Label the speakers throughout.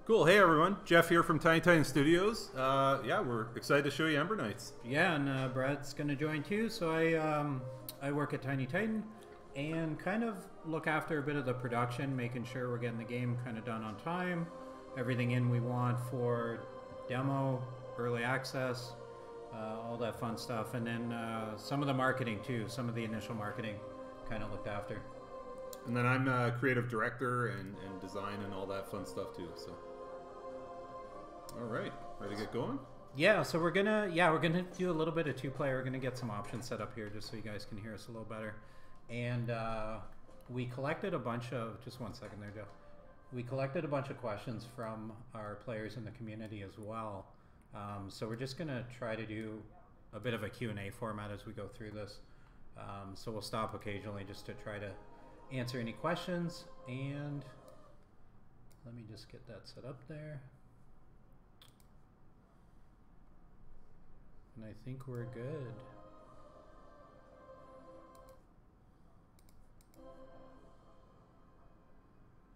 Speaker 1: Cool. Hey everyone, Jeff here from Tiny Titan Studios. Yeah, we're excited to show you Ember Knights.
Speaker 2: Yeah, and Brad's going to join too. So I work at Tiny Titan and kind of look after a bit of the production, making sure we're getting the game kind of done on time, everything in we want for demo, early access, all that fun stuff, and then some of the marketing too, some of the initial marketing kind of looked after.
Speaker 1: And then I'm a creative director and design and all that fun stuff too. So, all right, ready to get going?
Speaker 2: Yeah, so we're gonna do a little bit of two-player. We're gonna get some options set up here just so you guys can hear us a little better. And we collected a bunch of, just one second there, Joe. We collected a bunch of questions from our players in the community as well. So we're just gonna try to do a bit of a Q&A format as we go through this. So we'll stop occasionally just to try to answer any questions, and let me just get that set up there. And I think we're good.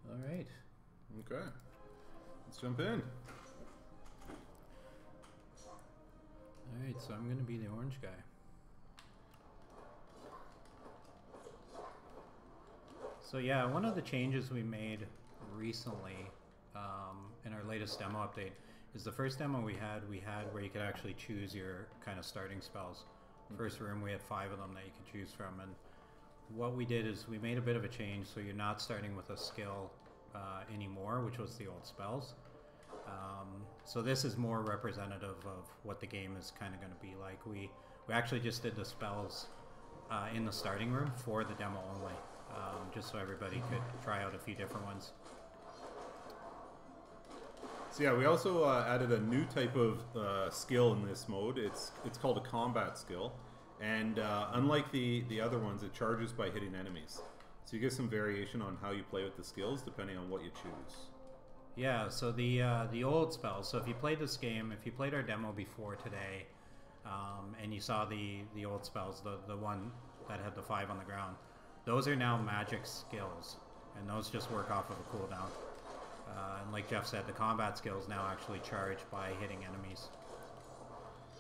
Speaker 2: All right.
Speaker 1: Okay. Let's jump in.
Speaker 2: All right, so I'm going to be the orange guy. So yeah, one of the changes we made recently in our latest demo update is the first demo we had where you could actually choose your kind of starting spells. First room we had 5 of them that you could choose from, and what we did is we made a bit of a change, so you're not starting with a skill anymore, which was the old spells. So this is more representative of what the game is kind of going to be like. We actually just did the spells in the starting room for the demo only. Just so everybody could try out a few different ones.
Speaker 1: So yeah, we also added a new type of skill in this mode. It's called a combat skill, and unlike the other ones, it charges by hitting enemies. So you get some variation on how you play with the skills depending on what you choose.
Speaker 2: Yeah, so the old spells. So if you played this game, if you played our demo before today, and you saw the old spells, the one that had the 5 on the ground. Those are now magic skills, and those just work off of a cooldown. And like Jeff said, the combat skills now actually charge by hitting enemies.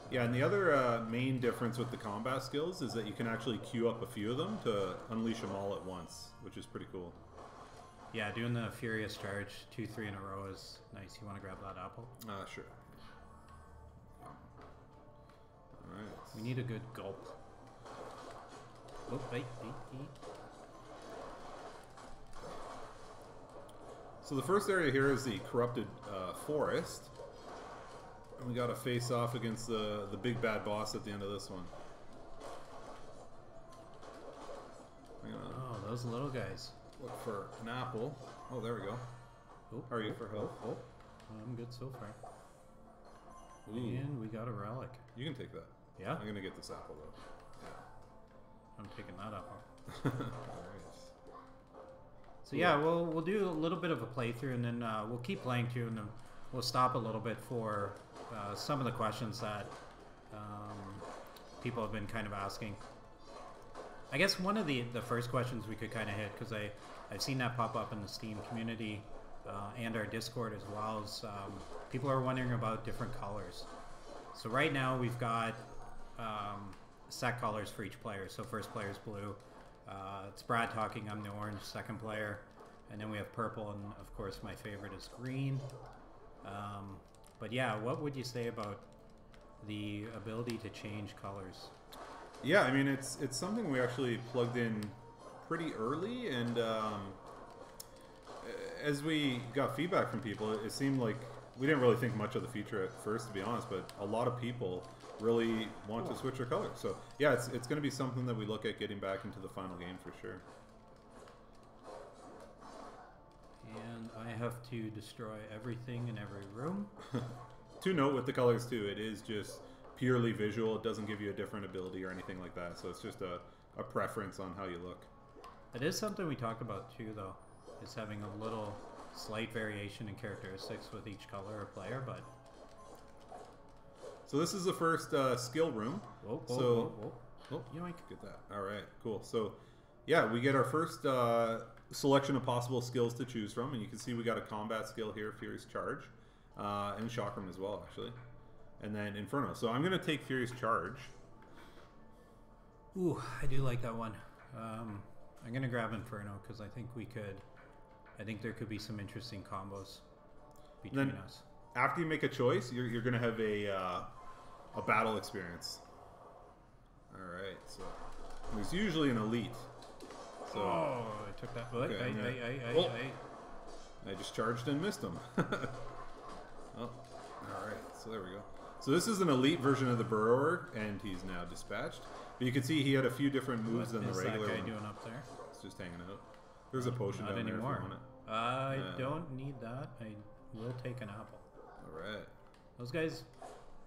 Speaker 1: Yeah, and the other main difference with the combat skills is that you can actually queue up a few of them to unleash them all at once, which is pretty cool.
Speaker 2: Yeah, doing the Furious Charge 2-3 in a row is nice. You want to grab that apple?
Speaker 1: Sure. Alright.
Speaker 2: We need a good gulp. Oh, wait.
Speaker 1: So the first area here is the corrupted forest. And we got to face off against the big bad boss at the end of this one.
Speaker 2: Oh, those little guys.
Speaker 1: Look for an apple. Oh, there we go.
Speaker 2: Oh,
Speaker 1: how are you for health?
Speaker 2: Oh, I'm good so far.
Speaker 1: Ooh.
Speaker 2: And we got a relic.
Speaker 1: You can take that.
Speaker 2: Yeah?
Speaker 1: I'm going to get this apple, though.
Speaker 2: I'm taking that apple.
Speaker 1: Alright.
Speaker 2: So yeah, we'll do a little bit of a playthrough, and then we'll keep playing too, and then we'll stop a little bit for some of the questions that people have been kind of asking. I guess one of the first questions we could kind of hit, because I've seen that pop up in the Steam community and our Discord as well, is people are wondering about different colors. So right now we've got set colors for each player. So first player is blue. It's Brad talking, I'm the orange, second player. And then we have purple, and of course my favorite is green. But yeah, what would you say about the ability to change colors?
Speaker 1: Yeah, I mean, it's something we actually plugged in pretty early, and as we got feedback from people, it seemed like we didn't really think much of the feature at first, to be honest, but a lot of people really want to switch their colors. So yeah, it's going to be something that we look at getting back into the final game for sure.
Speaker 2: And I have to destroy everything in every room.
Speaker 1: To note with the colors too, it is just purely visual. It doesn't give you a different ability or anything like that. So it's just a preference on how you look.
Speaker 2: It is something we talked about too, though, is having a little slight variation in characteristics with each color or player, but...
Speaker 1: So this is the first skill room.
Speaker 2: Whoa.
Speaker 1: Oh, yoink. Get that. All right, cool. So, yeah, we get our first selection of possible skills to choose from, and you can see we got a combat skill here, Furious Charge, and Chakram as well, actually, and then Inferno. So I'm going to take Furious Charge.
Speaker 2: Ooh, I do like that one. I'm going to grab Inferno because I think there could be some interesting combos between us.
Speaker 1: After you make a choice, you're going to have a battle experience. All right, so there's usually an elite. So,
Speaker 2: I took that. What?
Speaker 1: Okay, I just charged and missed him. Oh, all right. So there we go. So this is an elite version of the Burrower, and he's now dispatched. But you can see he had a few different moves than the regular.
Speaker 2: What is that guy
Speaker 1: one.
Speaker 2: doing up there?
Speaker 1: It's just hanging out. There's a potion
Speaker 2: Not
Speaker 1: down
Speaker 2: anymore.
Speaker 1: there if you want it.
Speaker 2: I don't need that. I will take an apple.
Speaker 1: All right.
Speaker 2: Those guys,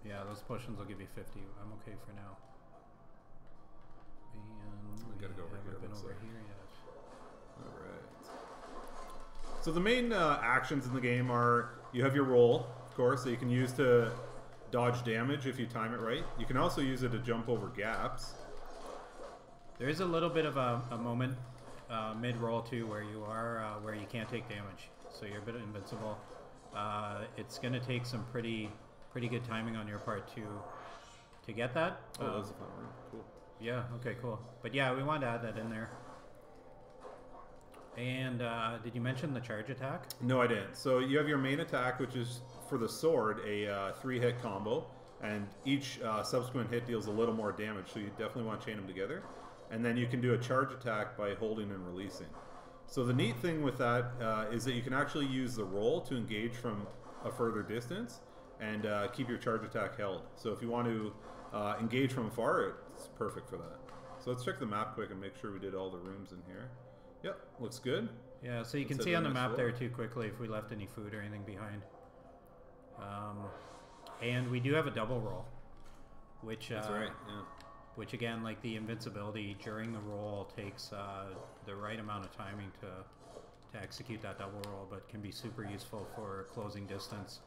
Speaker 2: yeah, those potions will give you 50. I'm okay for now. And
Speaker 1: We gotta go over here,
Speaker 2: haven't been
Speaker 1: looks
Speaker 2: over
Speaker 1: like.
Speaker 2: here yet.
Speaker 1: All right. So the main actions in the game are you have your roll, of course, that you can use to dodge damage if you time it right. You can also use it to jump over gaps.
Speaker 2: There is a little bit of a moment mid-roll too where you are where you can't take damage, so you're a bit invincible. It's going to take some pretty good timing on your part to get that.
Speaker 1: Oh, that was a fun room. Cool.
Speaker 2: Yeah. Okay. Cool. But yeah, we wanted to add that in there. And did you mention the charge attack?
Speaker 1: No, I didn't. So you have your main attack, which is for the sword, a 3-hit combo, and each subsequent hit deals a little more damage. So you definitely want to chain them together. And then you can do a charge attack by holding and releasing. So the neat thing with that is that you can actually use the roll to engage from a further distance and keep your charge attack held. So if you want to engage from afar, it's perfect for that. So let's check the map quick and make sure we did all the rooms in here. Yep, looks good.
Speaker 2: Yeah, so you can
Speaker 1: Let's
Speaker 2: see
Speaker 1: hit
Speaker 2: on the
Speaker 1: next
Speaker 2: map
Speaker 1: floor.
Speaker 2: there too quickly if we left any food or anything behind. And we do have a double roll, which
Speaker 1: That's right, yeah.
Speaker 2: which again, like the invincibility during the roll takes the right amount of timing to execute that double roll, but can be super useful for closing distance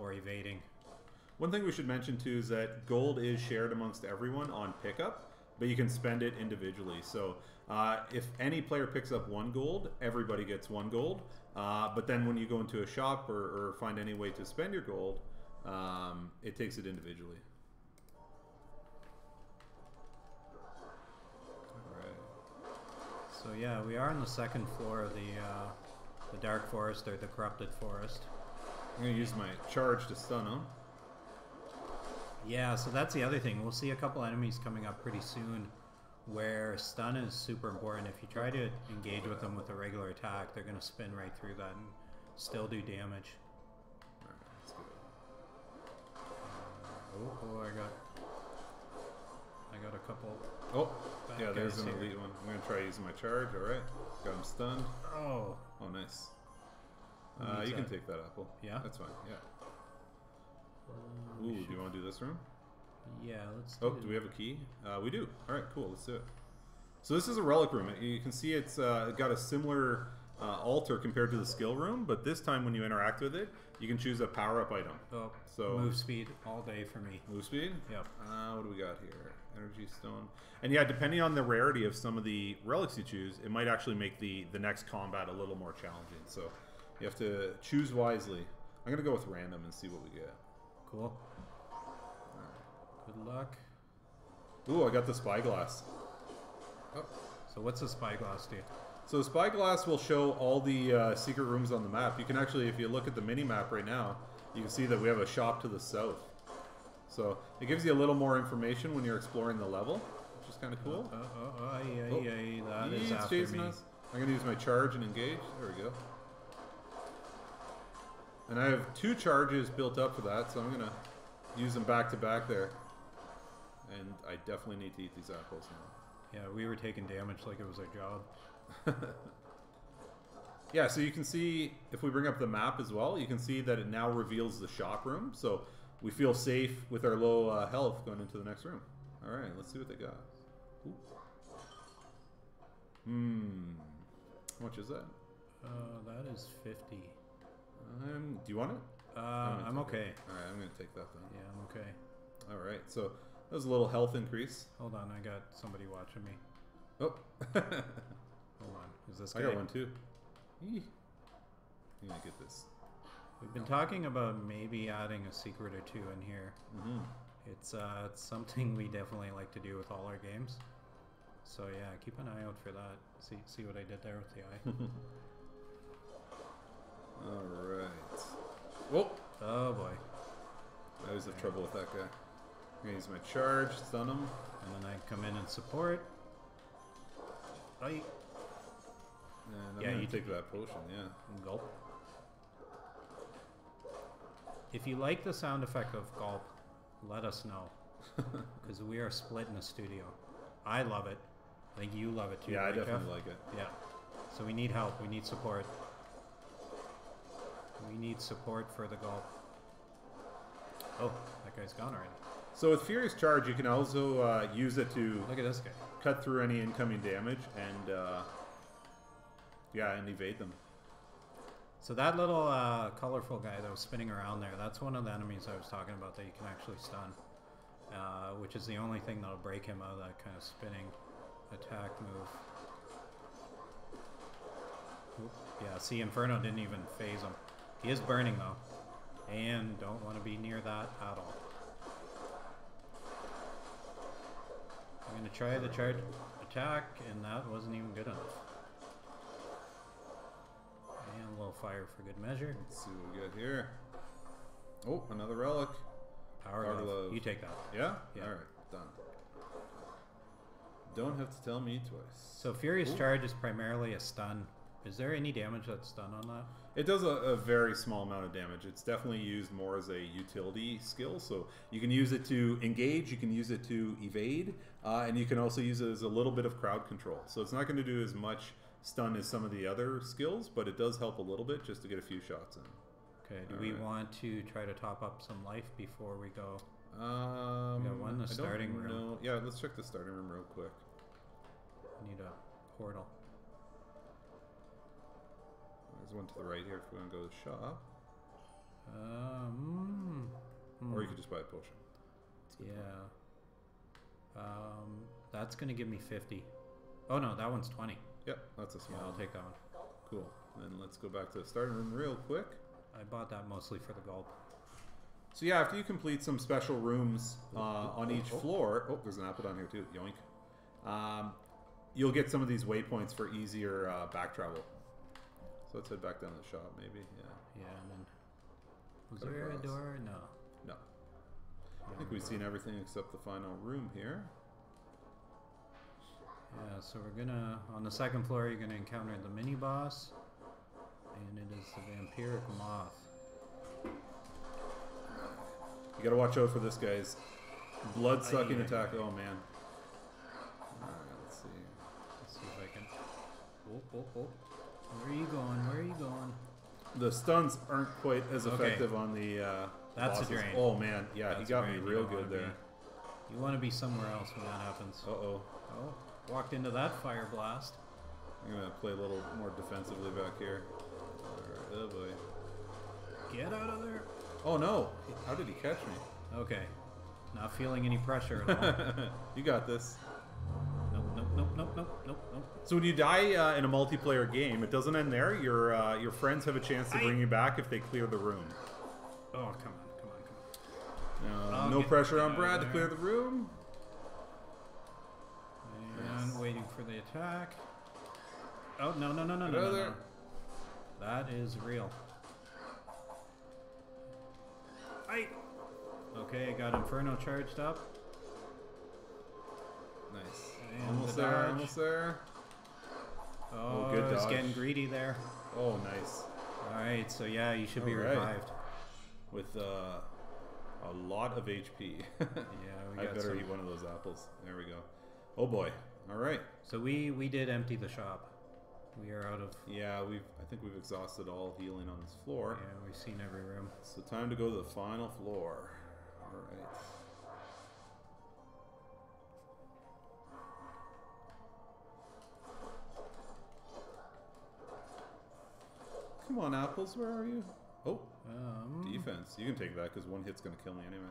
Speaker 2: or evading.
Speaker 1: One thing we should mention too is that gold is shared amongst everyone on pickup, but you can spend it individually. So if any player picks up 1 gold, everybody gets 1 gold. But then when you go into a shop or find any way to spend your gold, it takes it individually.
Speaker 2: So yeah, we are on the second floor of the Dark Forest, or the Corrupted Forest.
Speaker 1: I'm going to use my charge to stun him.
Speaker 2: Yeah, so that's the other thing. We'll see a couple enemies coming up pretty soon where stun is super important. If you try to engage with them with a regular attack, they're going to spin right through that and still do damage.
Speaker 1: Alright, let's go.
Speaker 2: Oh, I got a couple.
Speaker 1: Oh,
Speaker 2: bad
Speaker 1: yeah, there's
Speaker 2: guys
Speaker 1: an
Speaker 2: here.
Speaker 1: elite one. I'm going to try using my charge. Alright, got him stunned.
Speaker 2: Oh,
Speaker 1: Oh, nice.
Speaker 2: Who needs
Speaker 1: You can
Speaker 2: that?
Speaker 1: take that apple.
Speaker 2: Yeah?
Speaker 1: That's fine, yeah. Ooh, do you want to do this room?
Speaker 2: yeah. Let's.
Speaker 1: Oh, do we have a key? We do. All right, cool. Let's do it. So this is a relic room. You can see it's got a similar altar compared to the skill room, but this time when you interact with it, you can choose a power-up item.
Speaker 2: Oh,
Speaker 1: So
Speaker 2: move speed all day for me.
Speaker 1: move speed.
Speaker 2: Yep.
Speaker 1: What do we got here? Energy stone. And yeah, depending on the rarity of some of the relics you choose, it might actually make the next combat a little more challenging. So you have to choose wisely. I'm gonna go with random and see what we get.
Speaker 2: Cool. Good luck.
Speaker 1: Ooh, I got the spyglass. Oh.
Speaker 2: So what's a spyglass do?
Speaker 1: So spyglass will show all the secret rooms on the map. You can actually, if you look at the mini map right now, you can see that we have a shop to the south. So it gives you a little more information when you're exploring the level, which is kind of cool.
Speaker 2: That is
Speaker 1: He's
Speaker 2: after
Speaker 1: chasing
Speaker 2: me.
Speaker 1: us. I'm going to use my charge and engage. There we go. And I have 2 charges built up for that, so I'm going to use them back to back there. And I definitely need to eat these apples now.
Speaker 2: Yeah, we were taking damage like it was our job.
Speaker 1: Yeah, so you can see, if we bring up the map as well, you can see that it now reveals the shop room. So we feel safe with our low health going into the next room. All right, let's see what they got. Ooh. How much is that?
Speaker 2: That is 50.
Speaker 1: Do you want it?
Speaker 2: I'm okay.
Speaker 1: All right, I'm going to take that then.
Speaker 2: Yeah, I'm okay.
Speaker 1: All right, so that was a little health increase.
Speaker 2: Hold on, I got somebody watching me.
Speaker 1: Oh.
Speaker 2: Hold on. Is this
Speaker 1: I
Speaker 2: guy?
Speaker 1: got one too. Eeh. I'm gonna get this.
Speaker 2: We've been talking about maybe adding a secret or two in here.
Speaker 1: Mm-hmm.
Speaker 2: It's something we definitely like to do with all our games. So yeah, keep an eye out for that. See what I did there with the eye.
Speaker 1: All right. Whoa!
Speaker 2: Oh boy.
Speaker 1: I always have trouble with that guy. I'm gonna use my charge, stun him.
Speaker 2: And then I come in and support. Oh,
Speaker 1: And I'm
Speaker 2: Yeah,
Speaker 1: gonna
Speaker 2: you
Speaker 1: take that potion, yeah.
Speaker 2: gulp. If you like the sound effect of gulp, let us know. Because we are split in the studio. I love it. I think you love it too.
Speaker 1: Yeah, I
Speaker 2: right,
Speaker 1: definitely
Speaker 2: Jeff?
Speaker 1: like it.
Speaker 2: Yeah. So we need help. We need support. We need support for the gulp. Oh, that guy's gone already.
Speaker 1: So with Furious Charge, you can also use it to
Speaker 2: Look at this guy.
Speaker 1: cut through any incoming damage and and evade them.
Speaker 2: So that little colorful guy that was spinning around there, that's one of the enemies I was talking about that you can actually stun. Which is the only thing that'll break him out of that kind of spinning attack move. Oop. Yeah, see, Inferno didn't even phase him. He is burning though. And don't want to be near that at all. I'm going to try the charge attack, and that wasn't even good enough. And a little fire for good measure.
Speaker 1: Let's see what we got here. Oh, another relic.
Speaker 2: Power
Speaker 1: Power
Speaker 2: glove.
Speaker 1: glove.
Speaker 2: You take that.
Speaker 1: Yeah?
Speaker 2: Yeah.
Speaker 1: Alright, done. Don't have to tell me twice.
Speaker 2: So Furious
Speaker 1: Ooh.
Speaker 2: Charge is primarily a stun. Is there any damage that's done on that?
Speaker 1: It does a very small amount of damage. It's definitely used more as a utility skill. So you can use it to engage, you can use it to evade, and you can also use it as a little bit of crowd control. So it's not going to do as much stun as some of the other skills, but it does help a little bit just to get a few shots in.
Speaker 2: Okay, do we want to try to top up some life before we go? We got one in the
Speaker 1: I
Speaker 2: starting
Speaker 1: don't
Speaker 2: room.
Speaker 1: know. Yeah, let's check the starting room real quick.
Speaker 2: We need a portal.
Speaker 1: There's one to the right here if we want to go to the shop. Or you could just buy a potion.
Speaker 2: Yeah. That's going to give me 50. Oh no, that one's 20.
Speaker 1: Yep, that's a small
Speaker 2: Yeah, I'll
Speaker 1: one.
Speaker 2: take that one.
Speaker 1: Cool. Then let's go back to the starting room real quick.
Speaker 2: I bought that mostly for the gulp.
Speaker 1: So yeah, after you complete some special rooms on each floor... Oh, there's an Apodon here too. Yoink. You'll get some of these waypoints for easier back travel. So let's head back down to the shop, maybe. Yeah.
Speaker 2: Yeah, and then... Was
Speaker 1: Cut
Speaker 2: there a
Speaker 1: across.
Speaker 2: door? No.
Speaker 1: No. I think we've seen everything except the final room here.
Speaker 2: Yeah, so we're gonna... On the second floor, you're gonna encounter the mini-boss. And it is the Vampiric Moth.
Speaker 1: You gotta watch out for this guy's blood-sucking
Speaker 2: Aye.
Speaker 1: attack. Oh, man. Alright, let's see.
Speaker 2: Let's see if I can... Oh. Where are you going? Where are you going?
Speaker 1: The stuns aren't quite as
Speaker 2: Okay.
Speaker 1: effective on the
Speaker 2: That's a
Speaker 1: bosses.
Speaker 2: drain.
Speaker 1: Oh, man. Yeah,
Speaker 2: That's
Speaker 1: he got me
Speaker 2: right, you
Speaker 1: real
Speaker 2: don't wanna
Speaker 1: good there.
Speaker 2: You want to be somewhere else when that happens.
Speaker 1: Uh-oh.
Speaker 2: Oh, walked into that fire blast.
Speaker 1: I'm gonna play a little more defensively back here. Alright, oh boy.
Speaker 2: Get out of there.
Speaker 1: Oh no! How did he catch me?
Speaker 2: Okay. Not feeling any pressure at all.
Speaker 1: You got this.
Speaker 2: Nope.
Speaker 1: So when you die in a multiplayer game, it doesn't end there. Your friends have a chance to bring you back if they clear the room.
Speaker 2: Oh, come on.
Speaker 1: No,
Speaker 2: I'll
Speaker 1: no
Speaker 2: get
Speaker 1: pressure on
Speaker 2: out of
Speaker 1: Brad to
Speaker 2: there.
Speaker 1: clear the room.
Speaker 2: And
Speaker 1: Nice.
Speaker 2: waiting for the attack. Oh, no.
Speaker 1: Get out of there.
Speaker 2: That is real. Okay, got Inferno charged up.
Speaker 1: Nice.
Speaker 2: And
Speaker 1: Almost
Speaker 2: the
Speaker 1: there,
Speaker 2: dodge.
Speaker 1: almost there.
Speaker 2: Oh,
Speaker 1: good
Speaker 2: it's
Speaker 1: dodge.
Speaker 2: getting greedy there.
Speaker 1: Oh, nice.
Speaker 2: Alright, so yeah, you should be
Speaker 1: Alright.
Speaker 2: revived.
Speaker 1: With a lot of HP.
Speaker 2: Yeah, we
Speaker 1: I
Speaker 2: got
Speaker 1: better
Speaker 2: some.
Speaker 1: eat one of those apples. There we go. Oh boy. All right.
Speaker 2: So we did empty the shop. We are out of...
Speaker 1: Yeah, I think we've exhausted all healing on this floor.
Speaker 2: Yeah, we've seen every room.
Speaker 1: So time to go to the final floor. All right. Come on, apples. Where are you? Oh, defense. You can take that because one hit's gonna kill me anyway.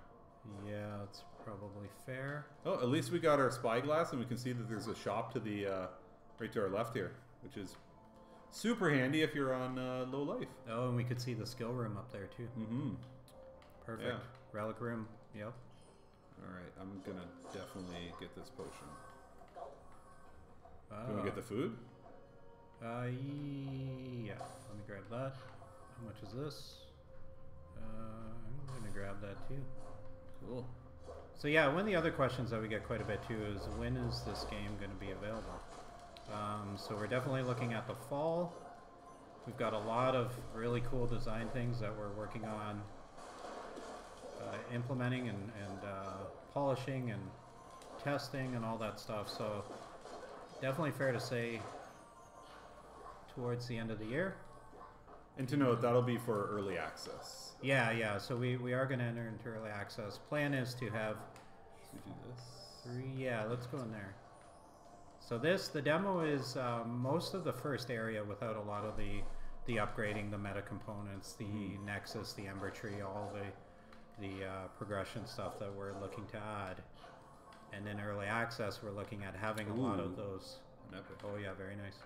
Speaker 2: Yeah, that's probably fair.
Speaker 1: Oh, at least we got our spyglass and we can see that there's a shop to the right to our left here. which is super handy if you're on low life.
Speaker 2: Oh, and we could see the skill room up there too.
Speaker 1: Mm-hmm.
Speaker 2: Perfect.
Speaker 1: Yeah.
Speaker 2: Relic room. Yep.
Speaker 1: All right, I'm gonna definitely get this potion.
Speaker 2: Uh,
Speaker 1: Can we get the food?
Speaker 2: Yeah. Let me grab that. How much is this? I'm gonna grab that too.
Speaker 1: Cool.
Speaker 2: So yeah, one of the other questions that we get quite a bit too is when is this game going to be available? So we're definitely looking at the fall. We've got a lot of really cool design things that we're working on implementing and polishing and testing and all that stuff. So definitely fair to say towards the end of the year.
Speaker 1: And to note, that'll be for early access.
Speaker 2: Yeah. So we are going to enter into early access. Plan is to have
Speaker 1: Should we do this?
Speaker 2: 3. Yeah, let's go in there. So the demo is most of the first area without a lot of the upgrading, the meta components, the Nexus, the Ember Tree, all the progression stuff that we're looking to add. And in early access, we're looking at having a lot of those.
Speaker 1: An epic.
Speaker 2: Oh yeah, very nice.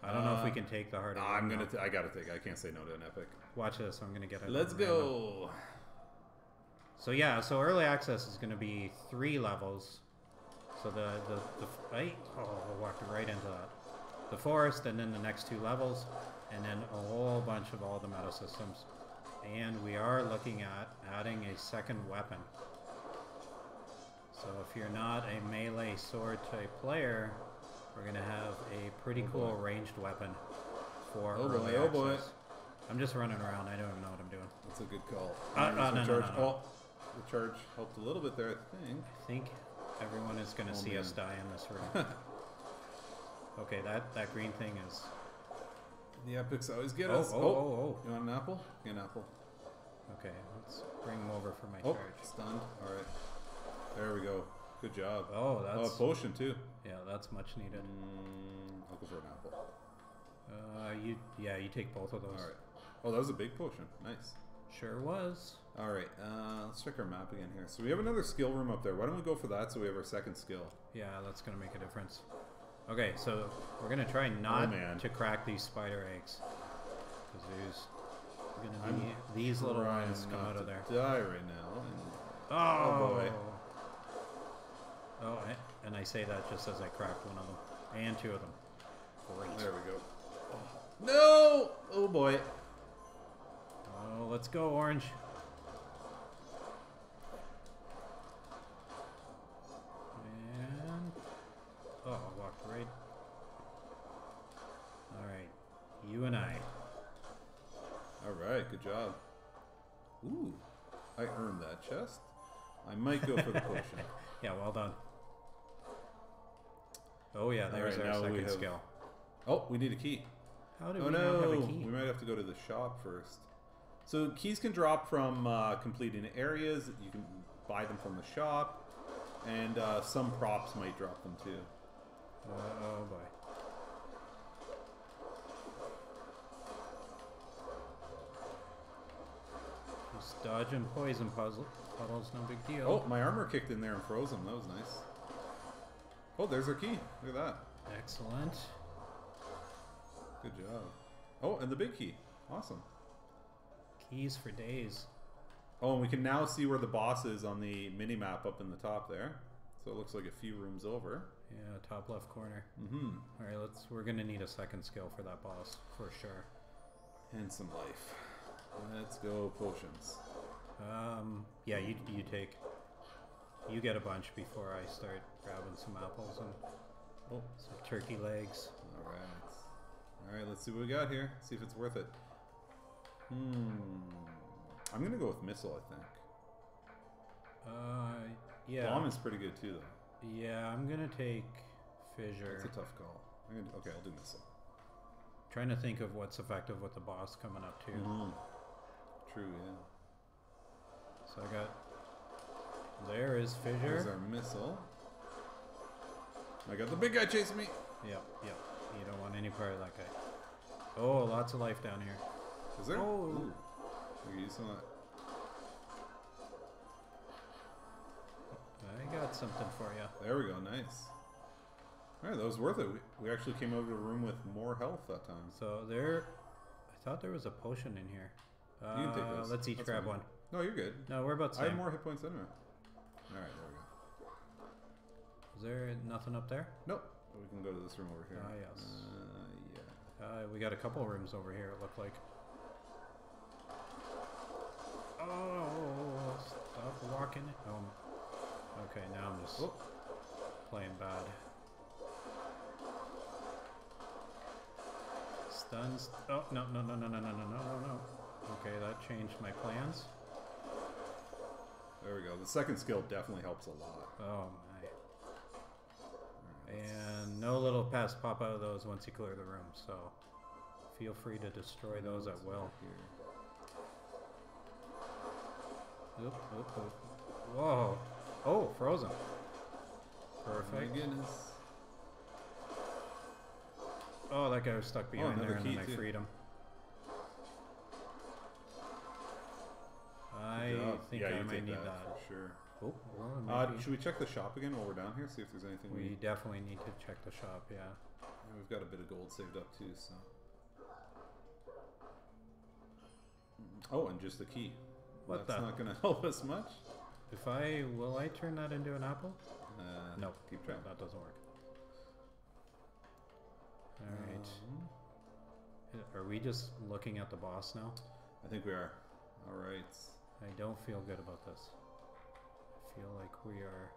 Speaker 2: I don't know if we can take the harder.
Speaker 1: I gotta take. I can't say no to an epic.
Speaker 2: Watch this. I'm gonna get it.
Speaker 1: Let's go.
Speaker 2: So yeah, so early access is going to be 3 levels. So I walked right into that. The forest, and then the next 2 levels, and then a whole bunch of all the meta systems. And we are looking at adding a second weapon. So if you're not a melee sword type player, we're going to have a pretty cool ranged weapon for early access.
Speaker 1: Boy.
Speaker 2: I'm just running around. I don't even know what I'm doing.
Speaker 1: That's a good call.
Speaker 2: No.
Speaker 1: Oh, the charge helped a little bit there, I think.
Speaker 2: Everyone is going to see us die in this room. Okay, that green thing is...
Speaker 1: The epics always get us.
Speaker 2: Oh.
Speaker 1: You want an apple? Get an apple.
Speaker 2: Okay, let's bring him over for my charge.
Speaker 1: Stunned. All right. There we go. Good job.
Speaker 2: Oh, that's...
Speaker 1: a potion too.
Speaker 2: Yeah, that's much needed.
Speaker 1: I'll go for an apple.
Speaker 2: You take both of those.
Speaker 1: All right. Oh, that was a big potion. Nice.
Speaker 2: Sure was.
Speaker 1: All right. Let's check our map again here. So we have another skill room up there. Why don't we go for that so we have our second skill?
Speaker 2: Yeah, that's going to make a difference. Okay, so we're going to try not to crack these spider eggs. Because we're going to need these little ones come out of there.
Speaker 1: Die right now.
Speaker 2: Oh
Speaker 1: boy.
Speaker 2: Oh, and I say that just as I cracked one of them. And 2 of them. Great.
Speaker 1: There we go. No! Oh boy.
Speaker 2: Oh, let's go, Orange. And... oh, I walked right... Alright. You and I.
Speaker 1: Alright, good job. Ooh. I earned that chest. I might go for the potion.
Speaker 2: Yeah, well done. Oh yeah, there's our second skill.
Speaker 1: Oh, we need a key.
Speaker 2: How do we not have a key?
Speaker 1: We might have to go to the shop first. So keys can drop from completing areas. You can buy them from the shop. And some props might drop them too.
Speaker 2: Oh boy. Just dodging poison puddles, no big deal.
Speaker 1: Oh, my armor kicked in there and froze them. That was nice. Oh, there's our key. Look at that.
Speaker 2: Excellent.
Speaker 1: Good job. Oh, and the big key. Awesome.
Speaker 2: Keys for days.
Speaker 1: Oh, and we can now see where the boss is on the mini-map up in the top there. So it looks like a few rooms over.
Speaker 2: Yeah, top left corner.
Speaker 1: Mm-hmm.
Speaker 2: All right, we're going to need a second skill for that boss, for sure.
Speaker 1: And some life. Let's go potions.
Speaker 2: Yeah, you take... You get a bunch before I start grabbing some apples and some turkey legs.
Speaker 1: All right. All right, let's see what we got here. See if it's worth it. I'm going to go with missile, I think.
Speaker 2: Yeah.
Speaker 1: Bomb is pretty good too, though.
Speaker 2: Yeah, I'm going to take fissure.
Speaker 1: It's a tough call. Okay, I'll do missile.
Speaker 2: Trying to think of what's effective with the boss coming up too.
Speaker 1: True, yeah.
Speaker 2: So I got... There is fissure.
Speaker 1: There's our missile. I got the big guy chasing me.
Speaker 2: Yep. You don't want any part of that guy. Oh, lots of life down here.
Speaker 1: Is there?
Speaker 2: Oh.
Speaker 1: Ooh. I can use some of that.
Speaker 2: I got something for you.
Speaker 1: There we go. Nice. All right, that was worth it. We actually came out of the room with more health that time.
Speaker 2: So there, I thought there was a potion in here.
Speaker 1: You can take those.
Speaker 2: Let's each grab one.
Speaker 1: No, you're good.
Speaker 2: No, we're about the same.
Speaker 1: I have more hit points anyway. All right, there we go.
Speaker 2: Is there nothing up there?
Speaker 1: Nope. But we can go to this room over here.
Speaker 2: Ah, yes.
Speaker 1: Yeah.
Speaker 2: We got a couple rooms over here, it looked like. Oh, stop walking. Oh, okay, now I'm just playing bad. Stuns. Oh, no. Okay, that changed my plans.
Speaker 1: There we go. The second skill definitely helps a lot.
Speaker 2: Oh, my. And no little pests pop out of those once you clear the room, so feel free to destroy those at will. Oop. Whoa. Oh, frozen. Perfect.
Speaker 1: Oh my goodness.
Speaker 2: Oh, that guy was stuck behind there, and then I freed him. I think I might need that.
Speaker 1: For sure.
Speaker 2: Oh, well,
Speaker 1: should we check the shop again while we're down here? See if there's anything
Speaker 2: we definitely need to check the shop, yeah.
Speaker 1: We've got a bit of gold saved up too, so. Oh, and just the key. That's not going to help us much.
Speaker 2: Will I turn that into an apple? No.
Speaker 1: Keep trying.
Speaker 2: No, that doesn't work. Alright. Are we just looking at the boss now?
Speaker 1: I think we are. Alright.
Speaker 2: I don't feel good about this. I feel like we are...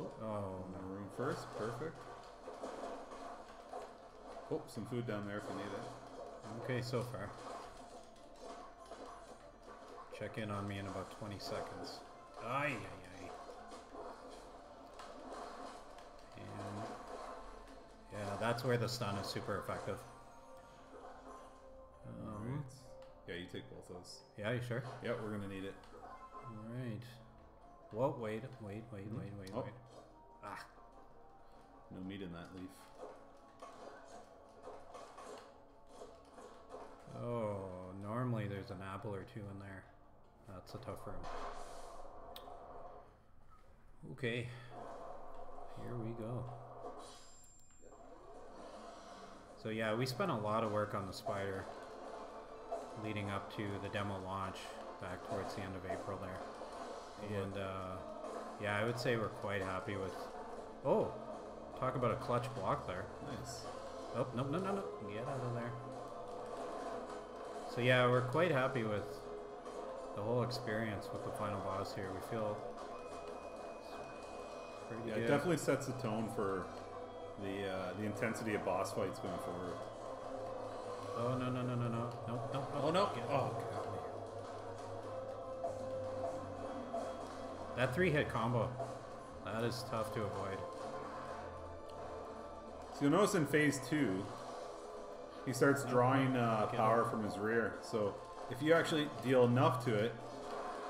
Speaker 2: Oh,
Speaker 1: no. Room first. Perfect. Oh, some food down there if you need it.
Speaker 2: Okay, so far. Check in on me in about 20 seconds. Ay. And yeah, that's where the stun is super effective.
Speaker 1: Right. Yeah, you take both those.
Speaker 2: Yeah, you sure?
Speaker 1: Yep, we're gonna need it.
Speaker 2: Alright. Whoa, wait.
Speaker 1: Oh. Ah. No meat in that leaf.
Speaker 2: Oh, normally there's an apple or two in there. That's a tough room. Okay. Here we go. So yeah, we spent a lot of work on the spider leading up to the demo launch back towards the end of April there. And yeah, I would say we're quite happy with... Oh! Talk about a clutch block there.
Speaker 1: Nice.
Speaker 2: Oh, no. Get out of there. So yeah, we're quite happy with the whole experience with the final boss here. We feel pretty good.
Speaker 1: It definitely sets the tone for the intensity of boss fights going forward.
Speaker 2: Oh, no. Nope.
Speaker 1: Oh, no. Oh, God.
Speaker 2: That 3-hit combo, that is tough to avoid.
Speaker 1: So you'll notice in phase 2, he starts drawing power from his rear. So if you actually deal enough to it,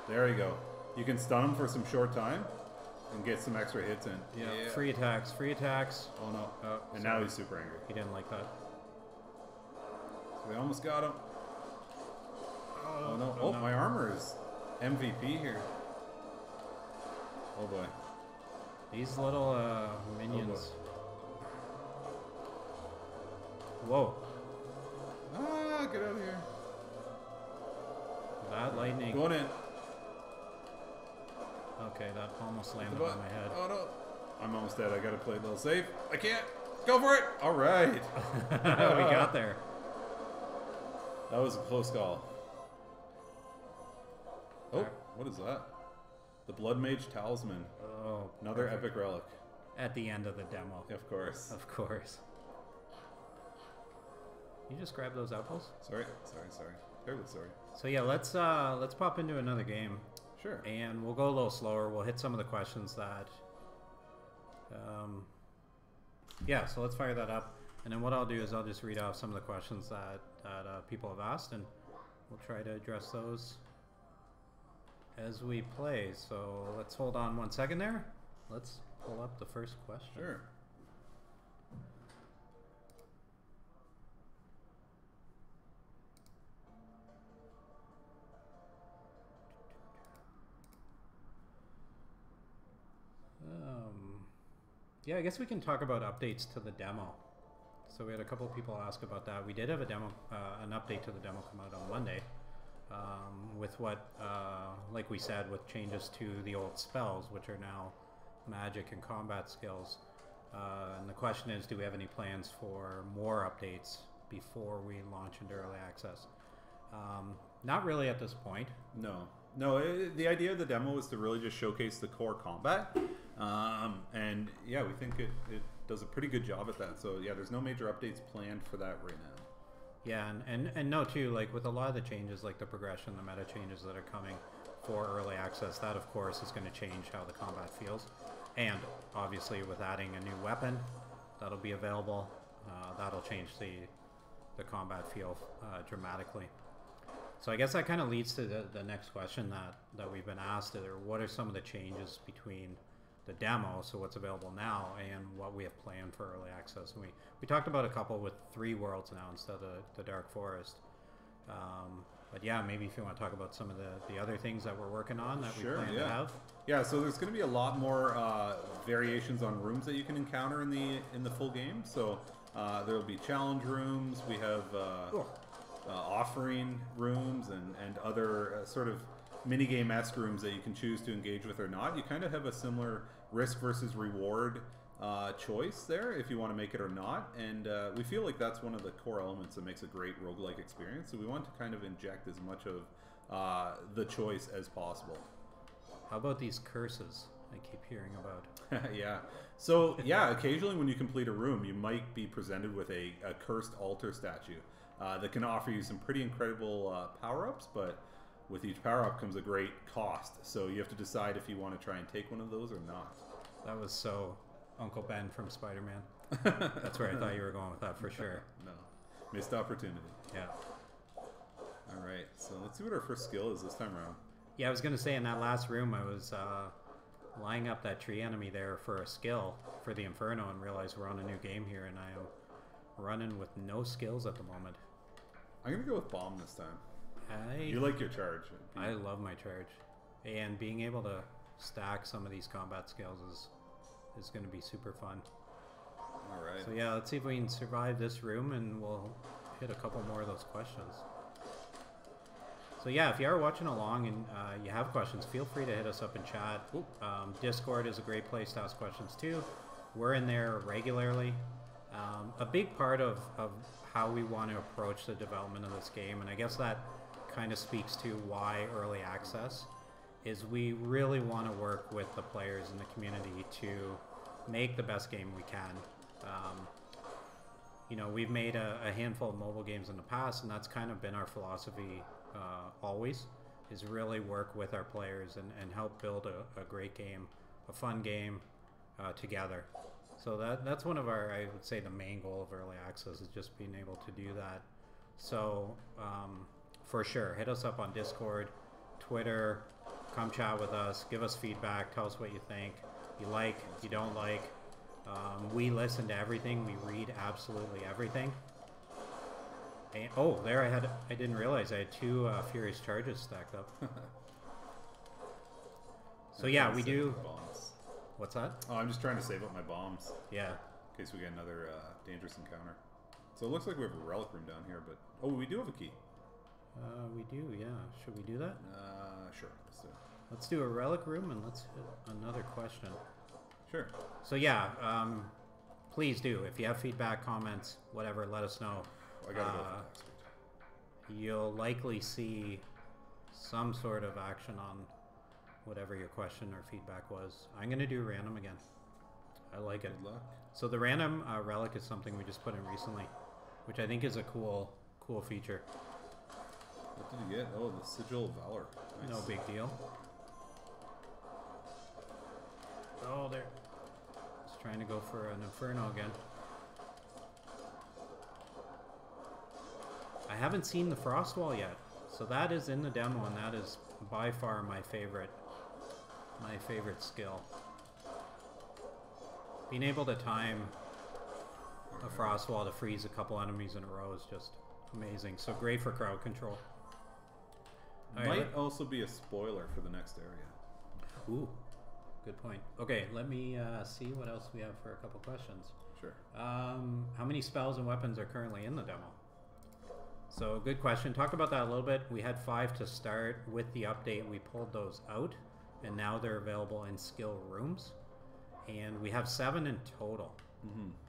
Speaker 1: there you go. You can stun him for some short time and get some extra hits in.
Speaker 2: Yeah. Free attacks.
Speaker 1: Oh no. And now he's super angry.
Speaker 2: He didn't like that.
Speaker 1: So we almost got him. Oh no. Oh, my armor is MVP here. Oh boy.
Speaker 2: These little minions. Whoa.
Speaker 1: Ah, get out of here.
Speaker 2: That lightning.
Speaker 1: Going in.
Speaker 2: Okay, that almost landed on my head.
Speaker 1: Oh no. I'm almost dead. I gotta play a little safe. I can't. Go for it. All right.
Speaker 2: We got there.
Speaker 1: That was a close call. Oh, what is that? The Blood Mage Talisman.
Speaker 2: Oh,
Speaker 1: another epic relic.
Speaker 2: At the end of the demo.
Speaker 1: Of course.
Speaker 2: Of course. You just grab those apples?
Speaker 1: Sorry. Terribly sorry.
Speaker 2: So yeah, let's pop into another game.
Speaker 1: Sure.
Speaker 2: And we'll go a little slower. We'll hit some of the questions that... yeah, so let's fire that up. And then what I'll do is I'll just read off some of the questions that people have asked, and we'll try to address those as we play. So let's hold on 1 second there. Let's pull up the first question.
Speaker 1: Sure.
Speaker 2: Yeah, I guess we can talk about updates to the demo. So we had a couple of people ask about that. We did have a demo, an update to the demo come out on Monday, with what, like we said, with changes to the old spells, which are now magic and combat skills. And the question is, do we have any plans for more updates before we launch into early access? Not really at this point.
Speaker 1: No, the idea of the demo is to really just showcase the core combat. And yeah, we think it does a pretty good job at that. So yeah, there's no major updates planned for that right now.
Speaker 2: Yeah, and no, too, like with a lot of the changes, like the progression, the meta changes that are coming for early access, that of course is going to change how the combat feels. And obviously with adding a new weapon that'll be available, that'll change the combat feel dramatically. So I guess that kind of leads to the next question that we've been asked, or what are some of the changes between the demo, so what's available now, and what we have planned for early access. And we talked about a couple with 3 worlds now instead of the Dark Forest. But yeah, maybe if you want to talk about some of the other things that we're working on that we plan to have.
Speaker 1: Yeah, so there's going to be a lot more variations on rooms that you can encounter in the full game. So there will be challenge rooms. We have offering rooms and other sort of minigame-esque rooms that you can choose to engage with or not. You kind of have a similar risk versus reward choice there if you want to make it or not. And we feel like that's one of the core elements that makes a great roguelike experience. So we want to kind of inject as much of the choice as possible.
Speaker 2: How about these curses I keep hearing about?
Speaker 1: Yeah. So yeah, occasionally when you complete a room, you might be presented with a cursed altar statue that can offer you some pretty incredible power-ups, but with each power-up comes a great cost. So you have to decide if you want to try and take one of those or not.
Speaker 2: That was so Uncle Ben from Spider-Man. That's where I thought you were going with that for sure.
Speaker 1: No. Missed opportunity.
Speaker 2: Yeah.
Speaker 1: All right. So let's see what our first skill is this time around.
Speaker 2: Yeah, I was going to say in that last room I was lining up that tree enemy there for a skill for the Inferno and realized we're on a new game here and I am running with no skills at the moment.
Speaker 1: I'm going to go with bomb this time. You like your charge.
Speaker 2: I love my charge. And being able to stack some of these combat skills is going to be super fun.
Speaker 1: Alright.
Speaker 2: So yeah, let's see if we can survive this room and we'll hit a couple more of those questions. So yeah, if you are watching along and you have questions, feel free to hit us up in chat. Discord is a great place to ask questions too. We're in there regularly. A big part of how we want to approach the development of this game, and I guess that kind of speaks to why early access, is we really want to work with the players in the community to make the best game we can. You know, we've made a handful of mobile games in the past, and that's kind of been our philosophy always, is really work with our players and help build a great game, a fun game together. So that's one of our, I would say, the main goal of early access is just being able to do that. So for sure, hit us up on Discord, Twitter, come chat with us, give us feedback, tell us what you think, you like, you don't like. We listen to everything, we read absolutely everything. And, oh, there I didn't realize I had 2 Furious Charges stacked up. So yeah, we do. What's that?
Speaker 1: Oh, I'm just trying to save up my bombs.
Speaker 2: Yeah.
Speaker 1: In case we get another dangerous encounter. So it looks like we have a relic room down here, but oh, we do have a key.
Speaker 2: We do, yeah. Should we do that?
Speaker 1: Sure. Let's do it.
Speaker 2: Let's do a relic room and let's hit another question.
Speaker 1: Sure.
Speaker 2: So yeah, please do. If you have feedback, comments, whatever, let us know.
Speaker 1: I gotta go for next week.
Speaker 2: You'll likely see some sort of action on whatever your question or feedback was. I'm going to do random again. I like it.
Speaker 1: Good luck.
Speaker 2: So the random relic is something we just put in recently, which I think is a cool feature.
Speaker 1: What did you get? Oh, the Sigil of Valor. Nice.
Speaker 2: No big deal. Oh, there. Just trying to go for an Inferno again. I haven't seen the Frost Wall yet, so that is in the demo, and that is by far my favorite skill. Being able to time a Frost Wall to freeze a couple enemies in a row is just amazing. So great for crowd control.
Speaker 1: Might also be a spoiler for the next area.
Speaker 2: Ooh. Good point. Okay, let me see what else we have for a couple questions.
Speaker 1: Sure.
Speaker 2: How many spells and weapons are currently in the demo? So, good question. Talk about that a little bit. We had 5 to start. With the update, we pulled those out, and now they're available in skill rooms. And we have 7 in total.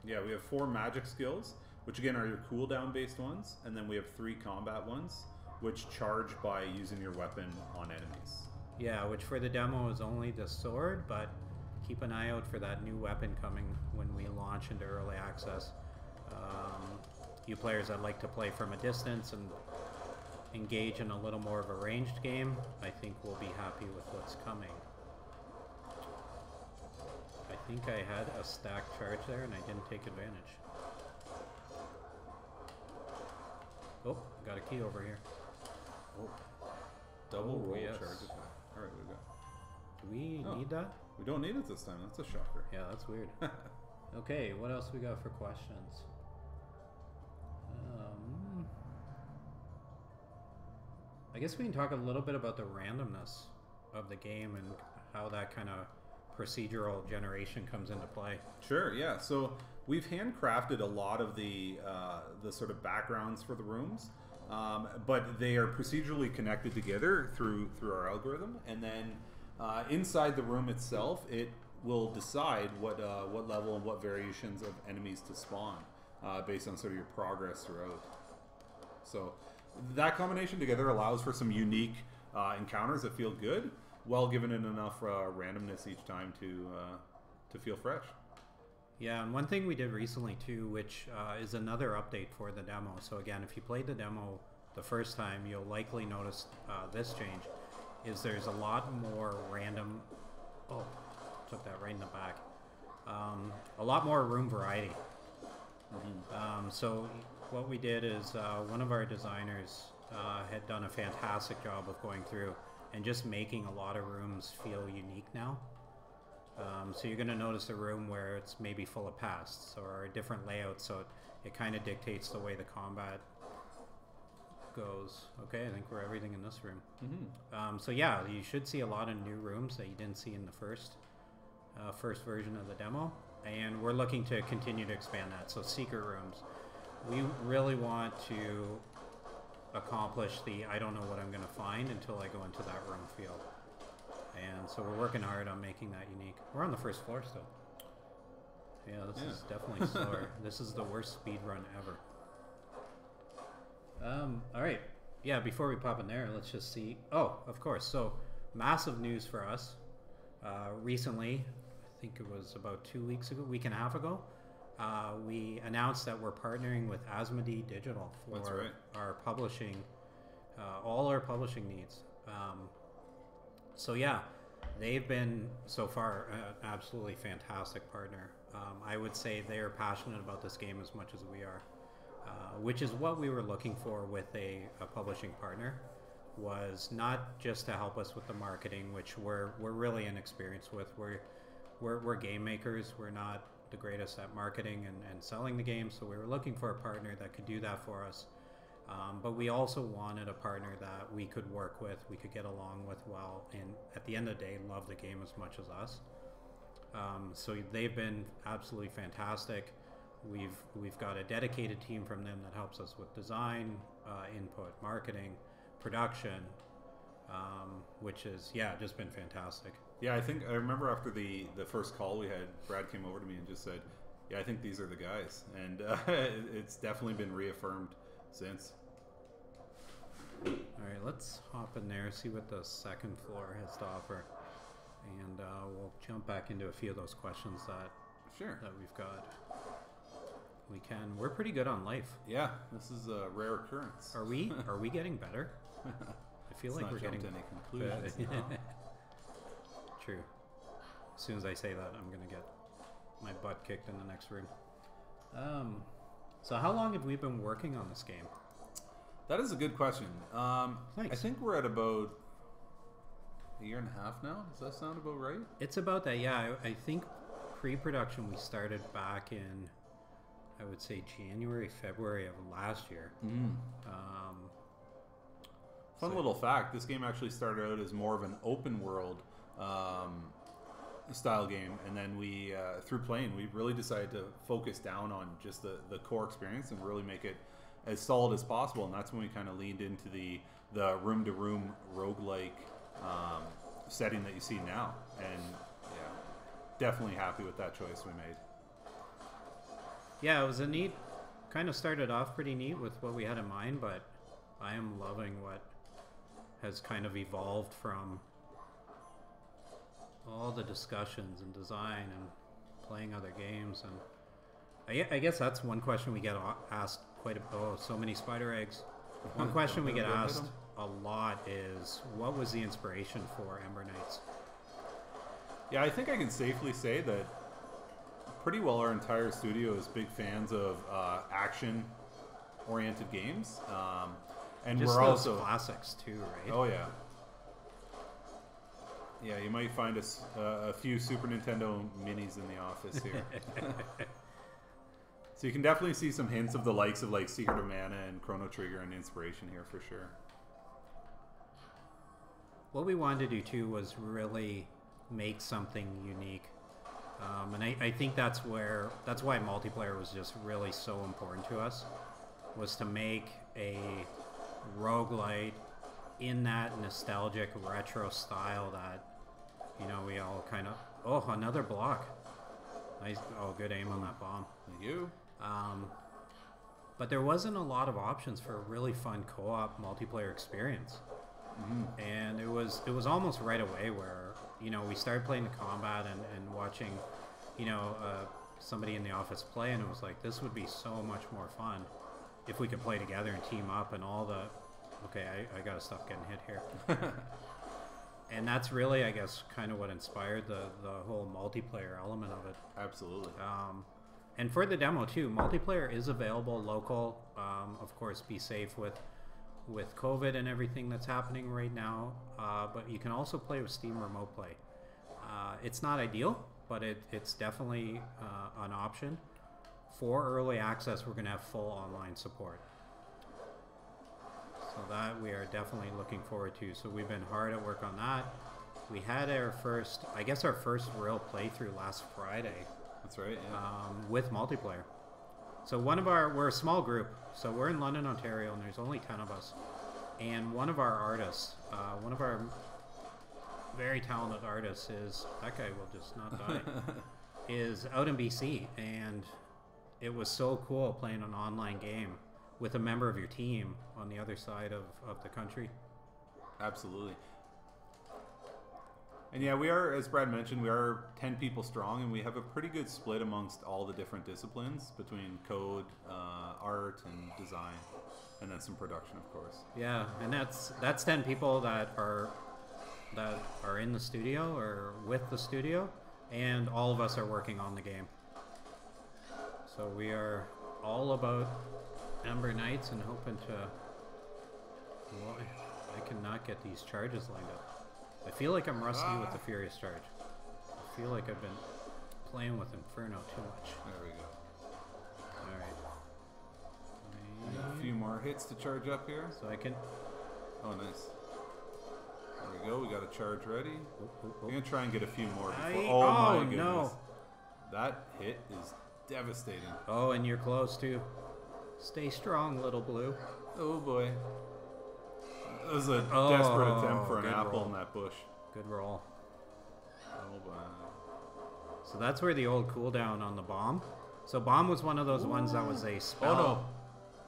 Speaker 1: Yeah, we have 4 magic skills, which again are your cooldown based ones, and then we have 3 combat ones, which charge by using your weapon on enemies.
Speaker 2: Yeah, which for the demo is only the sword, but keep an eye out for that new weapon coming when we launch into early access. You players that like to play from a distance and engage in a little more of a ranged game, I think will be happy with what's coming. I think I had a stacked charge there and I didn't take advantage. Oh, got a key over here.
Speaker 1: Oh, double roll
Speaker 2: yes.
Speaker 1: charge attack. Alright, we go.
Speaker 2: Do we need that?
Speaker 1: We don't need it this time. That's a shocker.
Speaker 2: Yeah, that's weird. Okay, what else we got for questions? I guess we can talk a little bit about the randomness of the game and how that kind of procedural generation comes into play.
Speaker 1: Sure, yeah. So we've handcrafted a lot of the sort of backgrounds for the rooms, but they are procedurally connected together through our algorithm, and then inside the room itself, it will decide what level and what variations of enemies to spawn based on sort of your progress throughout. So that combination together allows for some unique encounters that feel good, while giving it enough randomness each time to feel fresh.
Speaker 2: Yeah, and one thing we did recently too, which is another update for the demo. So again, if you played the demo the first time, you'll likely notice this change, is there's a lot more random... Oh, took that right in the back. A lot more room variety. So what we did is one of our designers had done a fantastic job of going through and just making a lot of rooms feel unique now. So you're going to notice a room where it's maybe full of pests or a different layout, so it kind of dictates the way the combat goes. Okay, I think we're everything in this room. So yeah, you should see a lot of new rooms that you didn't see in the first version of the demo, and we're looking to continue to expand that. So secret rooms, we really want to accomplish the I don't know what I'm going to find until I go into that room feel. And so we're working hard on making that unique. We're on the first floor still. Yeah, this is definitely slower. This is the worst speed run ever. All right. Yeah, before we pop in there, let's just see. Oh, of course. So massive news for us. Recently, I think it was about 2 weeks ago, week and a half ago, we announced that we're partnering with Asmody Digital for our publishing, all our publishing needs. So yeah, they've been so far an absolutely fantastic partner. I would say they are passionate about this game as much as we are, which is what we were looking for with a publishing partner. Was not just to help us with the marketing, which we're really inexperienced with. We're game makers. We're not the greatest at marketing and selling the game, so we were looking for a partner that could do that for us. But we also wanted a partner that we could work with, we could get along with well, and at the end of the day, love the game as much as us. So they've been absolutely fantastic. We've got a dedicated team from them that helps us with design, input, marketing, production, which is just been fantastic.
Speaker 1: Yeah, I remember after the first call we had, Brad came over to me and just said, yeah, I think these are the guys, and it's definitely been reaffirmed since.
Speaker 2: All right, let's hop in there, see what the second floor has to offer, and we'll jump back into a few of those questions that we've got. We're pretty good on life.
Speaker 1: Yeah, this is a rare occurrence.
Speaker 2: Are we getting better? I feel like we're getting
Speaker 1: to any conclusions.
Speaker 2: True. As soon as I say that, I'm gonna get my butt kicked in the next room. So how long have we been working on this game?
Speaker 1: That is a good question.
Speaker 2: Thanks.
Speaker 1: I think we're at about a year and a half now. Does that sound about right?
Speaker 2: It's about that, yeah. I think pre-production we started back in, I would say, January, February of last year.
Speaker 1: Fun little fact, this game actually started out as more of an open world style game, and then we through playing we really decided to focus down on just the core experience and really make it as solid as possible, and that's when we kind of leaned into the room to room roguelike setting that you see now, and yeah, definitely happy with that choice we made.
Speaker 2: Yeah, it was a neat, kind of started off pretty neat with what we had in mind, but I am loving what has kind of evolved from all the discussions and design and playing other games. And I guess that's one question we get asked quite a bit. Oh, so many spider eggs. One question we get asked a lot is, what was the inspiration for Ember Knights?
Speaker 1: Yeah, I think I can safely say that pretty well our entire studio is big fans of action-oriented games. And
Speaker 2: just
Speaker 1: we're
Speaker 2: those
Speaker 1: also
Speaker 2: classics too, right?
Speaker 1: Oh yeah. Yeah, you might find us a few Super Nintendo minis in the office here. So you can definitely see some hints of the likes of like Secret of Mana and Chrono Trigger and inspiration here for sure.
Speaker 2: What we wanted to do too was really make something unique. And I think that's why multiplayer was just really so important to us, was to make a roguelite in that nostalgic retro style that, you know, we all kind of... Oh, another block. Nice. Oh, good aim on that bomb.
Speaker 1: Thank you.
Speaker 2: But there wasn't a lot of options for a really fun co-op multiplayer experience. Mm-hmm. And it was almost right away where, you know, we started playing the combat and watching, you know, somebody in the office play, and it was like, this would be so much more fun if we could play together and team up and all the... Okay, I gotta stop getting hit here. And that's really, I guess, kind of what inspired the whole multiplayer element of it.
Speaker 1: Absolutely.
Speaker 2: And for the demo too, multiplayer is available local. Of course, be safe with COVID and everything that's happening right now. But you can also play with Steam Remote Play. It's not ideal, but it's definitely an option. For early access, we're going to have full online support. So that we are definitely looking forward to. So we've been hard at work on that. We had our first real playthrough last Friday.
Speaker 1: That's right, yeah.
Speaker 2: With multiplayer. So we're a small group. So we're in London, Ontario, and there's only 10 of us. And one of our artists, one of our very talented artists that guy will just not die, is out in BC. And it was so cool playing an online game with a member of your team on the other side of the country. Absolutely.
Speaker 1: And yeah, we are, as Brad mentioned, we are 10 people strong, and we have a pretty good split amongst all the different disciplines between code, art, and design, and then some production, of course.
Speaker 2: Yeah, and that's 10 people that are in the studio or with the studio, and all of us are working on the game. So we are all about Ember Knights and hoping to... Well, I cannot get these charges lined up. I feel like I'm rusty with the Furious Charge. I feel like I've been playing with Inferno too much.
Speaker 1: There we go.
Speaker 2: Alright.
Speaker 1: A few more hits to charge up here.
Speaker 2: So I can...
Speaker 1: Oh, nice. There we go. We got a charge ready. I'm going to try and get a few more before...
Speaker 2: Oh,
Speaker 1: my goodness.
Speaker 2: No.
Speaker 1: That hit is devastating.
Speaker 2: Oh, and you're close too. Stay strong, little blue.
Speaker 1: Oh, boy. That was a desperate attempt for an apple in that bush.
Speaker 2: Good roll.
Speaker 1: Oh, boy.
Speaker 2: So that's where the old cooldown on the bomb. So bomb was one of those ones that was a spell.
Speaker 1: Oh, no.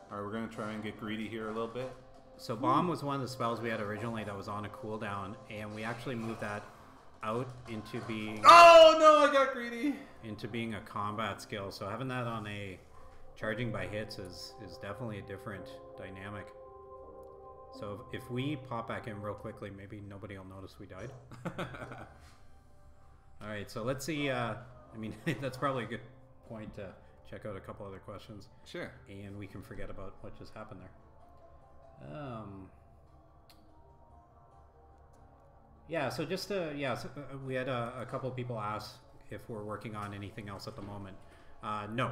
Speaker 1: Alright, we're going to try and get greedy here a little bit.
Speaker 2: So bomb was one of the spells we had originally that was on a cooldown, and we actually moved that out into being...
Speaker 1: Oh, no, I got greedy!
Speaker 2: Into being a combat skill. So having that on a charging by hits is definitely a different dynamic. So if we pop back in real quickly, maybe nobody will notice we died. Alright, so let's see. I mean, that's probably a good point to check out a couple other questions.
Speaker 1: Sure.
Speaker 2: And we can forget about what just happened there. Yeah, so just so, we had a couple of people ask if we're working on anything else at the moment. No.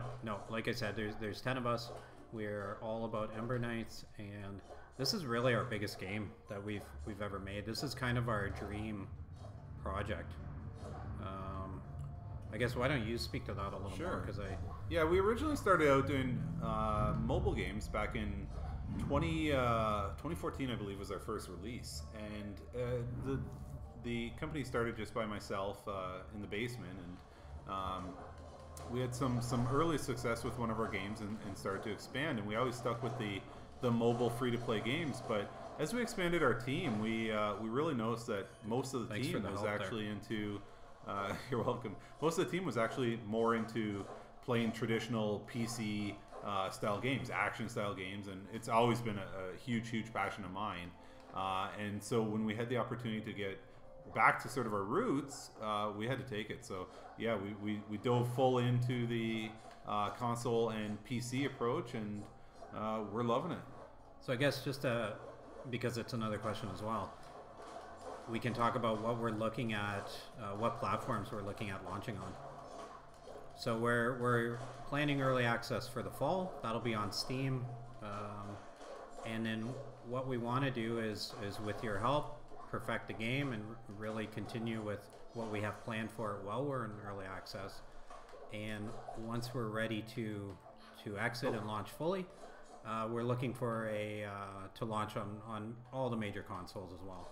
Speaker 2: Like I said, there's 10 of us. We're all about Ember Knights, and this is really our biggest game that we've ever made. This is kind of our dream project. I guess why don't you speak to that a little more? Because
Speaker 1: Yeah, we originally started out doing mobile games back in 2014, I believe, was our first release, and the company started just by myself in the basement, and we had some early success with one of our games and started to expand, and we always stuck with the mobile free-to-play games. But as we expanded our team, we really noticed that most of the team was actually into you're welcome. Most of the team was actually more into playing traditional PC style games, action style games, and it's always been a huge passion of mine. And so when we had the opportunity to get back to sort of our roots, we had to take it. So yeah, we dove full into the console and PC approach, and we're loving it.
Speaker 2: So I guess just because it's another question as well, we can talk about what we're looking at, what platforms we're looking at launching on. So we're planning early access for the fall. That'll be on Steam, and then what we want to do is with your help, perfect the game and really continue with what we have planned for it while we're in early access. And once we're ready to exit and launch fully, we're looking for to launch on all the major consoles as well.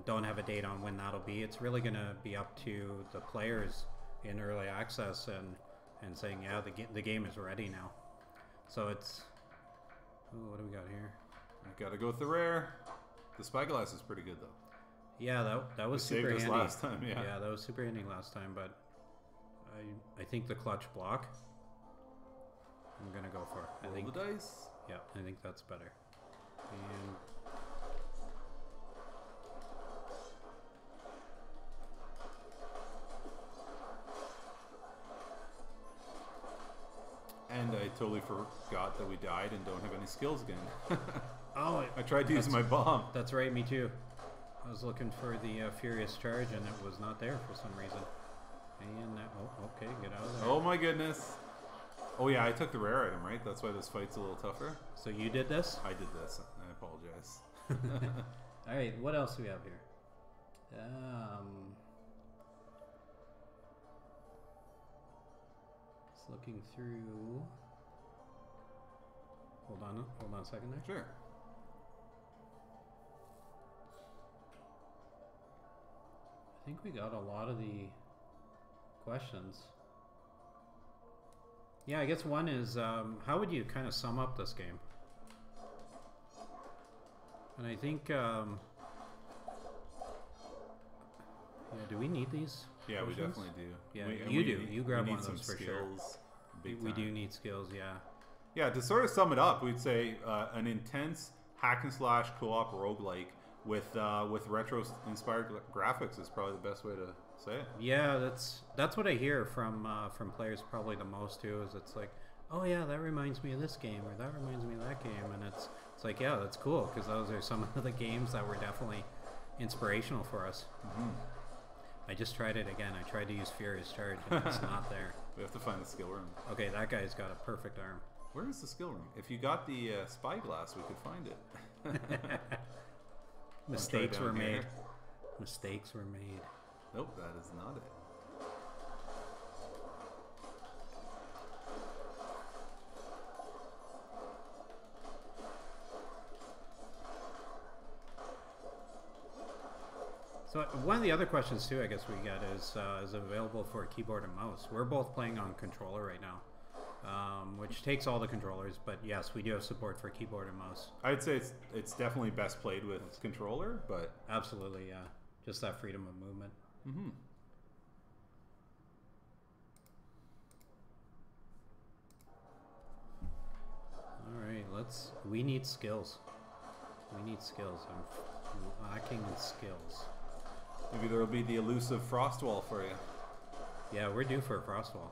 Speaker 2: Don't have a date on when that'll be. It's really going to be up to the players in early access and saying, yeah, the game is ready now. So it's... Ooh, what do we got here?
Speaker 1: I gotta go with the rare. The spyglass is pretty good though.
Speaker 2: Yeah, that was super handy.
Speaker 1: Saved us last time, yeah.
Speaker 2: Yeah, that was super handy last time, but I think the clutch block I'm gonna go for.
Speaker 1: Roll the dice.
Speaker 2: Yeah, I think that's better.
Speaker 1: And I totally forgot that we died and don't have any skills again.
Speaker 2: Oh,
Speaker 1: I tried to use my bomb.
Speaker 2: That's right, me too. I was looking for the Furious Charge and it was not there for some reason. And oh, okay, get out of there.
Speaker 1: Oh my goodness. Oh yeah, I took the rare item, right? That's why this fight's a little tougher.
Speaker 2: So you did this?
Speaker 1: I did this. I apologize.
Speaker 2: All right, what else do we have here? Just looking through. Hold on a second there.
Speaker 1: Sure.
Speaker 2: I think we got a lot of the questions. Yeah, I guess one is, how would you kind of sum up this game? And I think, yeah, do we need these?
Speaker 1: Yeah,
Speaker 2: potions?
Speaker 1: we definitely do.
Speaker 2: Yeah, you do. You grab one of those for sure. We do need skills, yeah.
Speaker 1: Yeah, to sort of sum it up, we'd say an intense hack and slash co-op roguelike with retro-inspired graphics is probably the best way to say it.
Speaker 2: Yeah, that's what I hear from players probably the most too. Is it's like, oh yeah, that reminds me of this game, or that reminds me of that game, and it's like, yeah, that's cool because those are some of the games that were definitely inspirational for us.
Speaker 1: Mm-hmm. I
Speaker 2: just tried it again. I tried to use Furious Charge, and it's not there.
Speaker 1: We have to find the skill room.
Speaker 2: Okay, that guy's got a perfect arm.
Speaker 1: Where is the skill room? If you got the spyglass, we could find it.
Speaker 2: Mistakes were made. Mistakes were made.
Speaker 1: Nope, that is not it.
Speaker 2: So one of the other questions too, I guess we get is it available for keyboard and mouse? We're both playing on controller right now, which takes all the controllers. But yes, we do have support for keyboard and mouse.
Speaker 1: I'd say it's definitely best played with controller, but
Speaker 2: absolutely, yeah, just that freedom of movement.
Speaker 1: Mm-hmm.
Speaker 2: All right, we need skills. We need skills. I'm lacking in skills.
Speaker 1: Maybe there'll be the elusive frost wall for you.
Speaker 2: Yeah, we're due for a frost wall.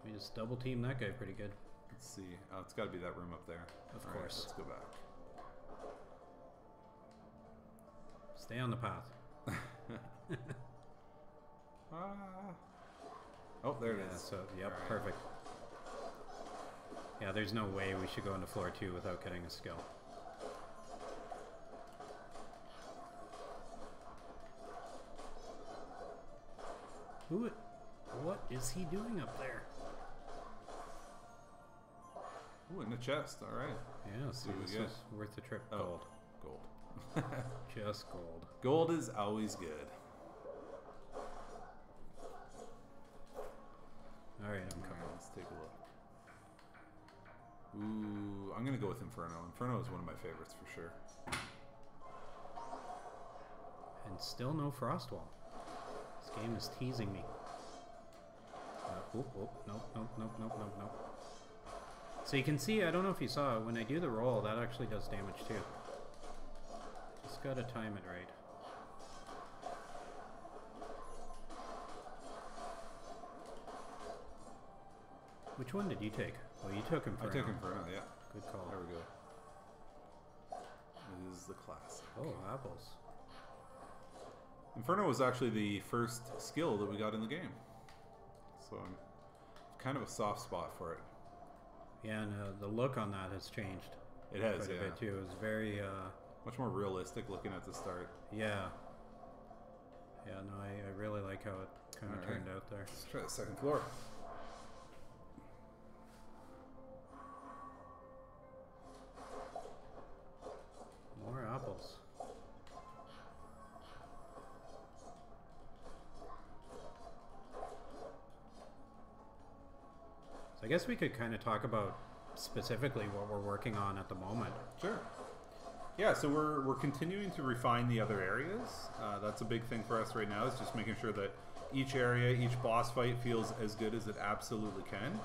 Speaker 2: We just double team that guy pretty good.
Speaker 1: Let's see. Oh, it's got to be that room up there.
Speaker 2: Of course.
Speaker 1: Let's go back.
Speaker 2: Stay on the path.
Speaker 1: Oh, there it is.
Speaker 2: So, yep,
Speaker 1: right.
Speaker 2: Perfect. Yeah, there's no way we should go into floor 2 without getting a skill. What is he doing up there?
Speaker 1: Ooh, in the chest. All right.
Speaker 2: Yeah, so this is worth the trip. Gold.
Speaker 1: Gold.
Speaker 2: Just gold.
Speaker 1: Gold is always good.
Speaker 2: All right, I'm coming.
Speaker 1: Let's take a look. Ooh, I'm gonna go with Inferno. Inferno is one of my favorites for sure.
Speaker 2: And still no Frostwall. This game is teasing me. Nope. So you can see, I don't know if you saw, when I do the roll, that actually does damage too. Just gotta time it right. Which one did you take? Well, you took Inferno.
Speaker 1: I took Inferno, yeah.
Speaker 2: Good call.
Speaker 1: There we go. It is the classic.
Speaker 2: Oh, apples.
Speaker 1: Inferno was actually the first skill that we got in the game. So I'm kind of a soft spot for it.
Speaker 2: Yeah, and the look on that has changed.
Speaker 1: It has,
Speaker 2: quite a bit too. It was very...
Speaker 1: much more realistic looking at the start.
Speaker 2: Yeah. Yeah, no, I really like how it kind of turned out there.
Speaker 1: Let's try the second floor.
Speaker 2: More apples. So I guess we could kind of talk about specifically what we're working on at the moment.
Speaker 1: Sure. Yeah, so we're continuing to refine the other areas. That's a big thing for us right now, is just making sure that each area, each boss fight feels as good as it absolutely can.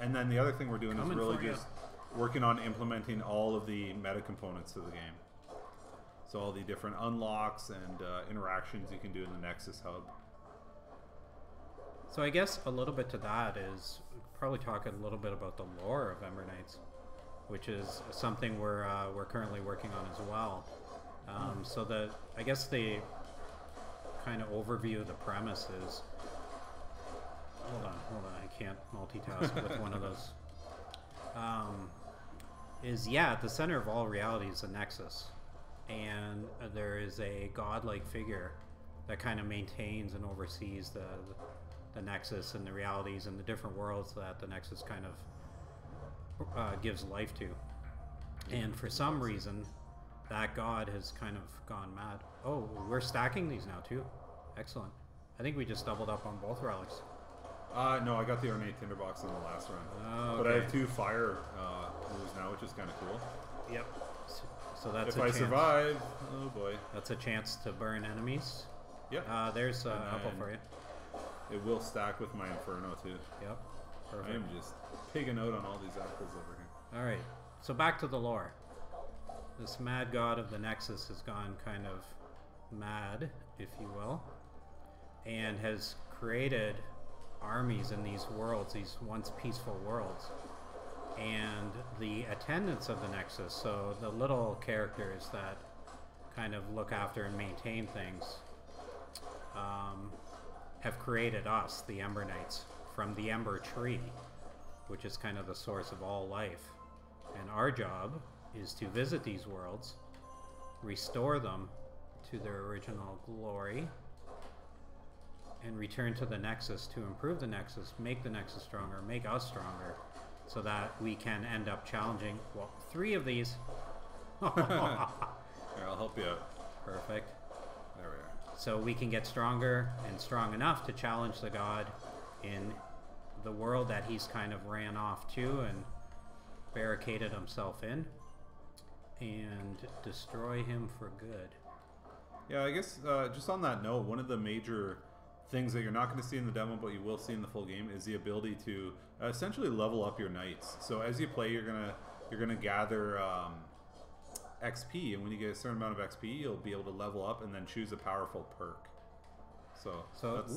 Speaker 1: And then the other thing we're doing is really just working on implementing all of the meta components to the game. So all the different unlocks and interactions you can do in the Nexus Hub.
Speaker 2: So I guess a little bit to that is probably talk a little bit about the lore of Ember Knights, which is something we're currently working on as well. So I guess the kind of overview of the premise is... Hold on, I can't multitask with one of those. At the center of all reality is the Nexus, and there is a godlike figure that kind of maintains and oversees the Nexus and the realities and the different worlds that the Nexus kind of gives life to. And for some reason, that god has kind of gone mad. Oh, we're stacking these now too. Excellent. I think we just doubled up on both relics.
Speaker 1: No, I got the ornate tinderbox in the last run.
Speaker 2: Oh, okay.
Speaker 1: But I have 2 fire moves now, which is kind of cool.
Speaker 2: Yep. So that's
Speaker 1: if I survive, oh boy.
Speaker 2: That's a chance to burn enemies.
Speaker 1: Yep.
Speaker 2: There's an apple for you.
Speaker 1: It will stack with my Inferno too.
Speaker 2: Yep. Perfect.
Speaker 1: I am just pigging out on all these apples over here.
Speaker 2: Alright, so back to the lore. This mad god of the Nexus has gone kind of mad, if you will, and has created armies in these worlds, these once peaceful worlds. And the attendants of the Nexus, so the little characters that kind of look after and maintain things, have created us, the Ember Knights, from the Ember Tree, which is kind of the source of all life. And our job is to visit these worlds, restore them to their original glory, and return to the Nexus to improve the Nexus, make the Nexus stronger, make us stronger, so that we can end up challenging, well, 3 of these.
Speaker 1: Here, I'll help you out.
Speaker 2: Perfect.
Speaker 1: There we are.
Speaker 2: So we can get stronger and strong enough to challenge the god in the world that he's kind of ran off to and barricaded himself in, and destroy him for good.
Speaker 1: Yeah, I guess just on that note, one of the major things that you're not going to see in the demo but you will see in the full game is the ability to essentially level up your knights. So as you play, you're gonna gather XP, and when you get a certain amount of XP, you'll be able to level up and then choose a powerful perk. So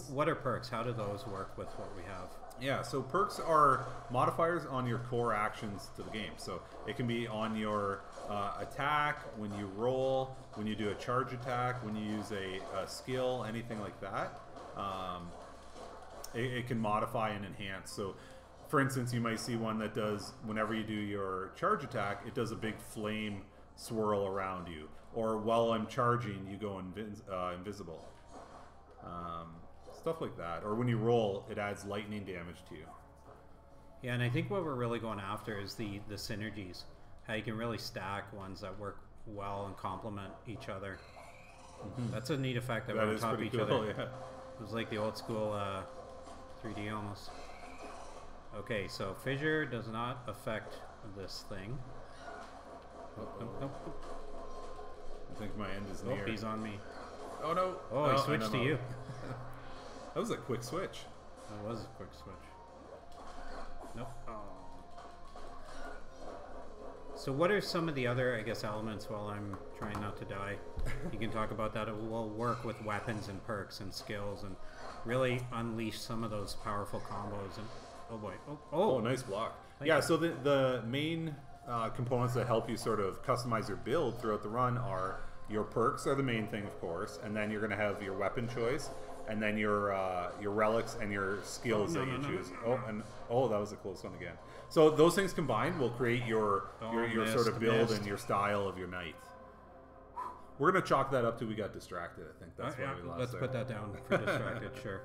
Speaker 2: what are perks? How do those work with what we have?
Speaker 1: Yeah, so perks are modifiers on your core actions to the game. So it can be on your attack, when you roll, when you do a charge attack, when you use a skill, anything like that. It can modify and enhance. So for instance, you might see one that does, whenever you do your charge attack, it does a big flame swirl around you. Or while I'm charging, you go invisible. stuff like that. Or when you roll, it adds lightning damage to you.
Speaker 2: Yeah, and I think what we're really going after is the synergies. How you can really stack ones that work well and complement each other. That's a neat effect that we're on top of each other.
Speaker 1: Yeah.
Speaker 2: It was like the old school 3D almost. Okay, so fissure does not affect this thing. Nope.
Speaker 1: I think my end is
Speaker 2: Oh,
Speaker 1: near.
Speaker 2: he's on me.
Speaker 1: Oh no!
Speaker 2: Oh, he switched to you.
Speaker 1: That was a quick switch.
Speaker 2: That was a quick switch. Nope. Oh. So what are some of the other, I guess, elements while I'm trying not to die? You can talk about that. It will work with weapons and perks and skills and really unleash some of those powerful combos. And oh boy.
Speaker 1: Oh, nice block. Yeah, so the main components that help you sort of customize your build throughout the run are your perks are the main thing, of course, and then you're going to have your weapon choice, and then your relics and your skills that you choose. Oh, that was a close one again. So those things combined will create your sort of build and your style of your knight. We're going to chalk that up till we got distracted, I think. That's why we lost
Speaker 2: Let's put that down for distracted, sure.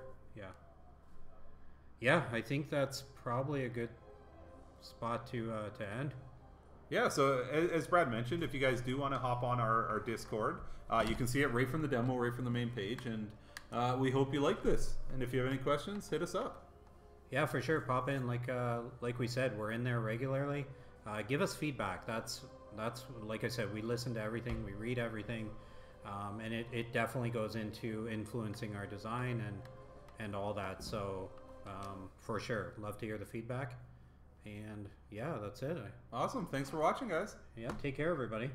Speaker 2: Yeah, I think that's probably a good spot to end.
Speaker 1: Yeah, so as Brad mentioned, if you guys do want to hop on our Discord, you can see it right from the demo, right from the main page, and we hope you like this. And if you have any questions, hit us up.
Speaker 2: Yeah, for sure. Pop in. Like we said, we're in there regularly. Give us feedback. That's like I said, we listen to everything, we read everything, and it definitely goes into influencing our design and all that. So for sure, love to hear the feedback. And yeah, that's it.
Speaker 1: Awesome. Thanks for watching, guys.
Speaker 2: Yeah, take care, everybody.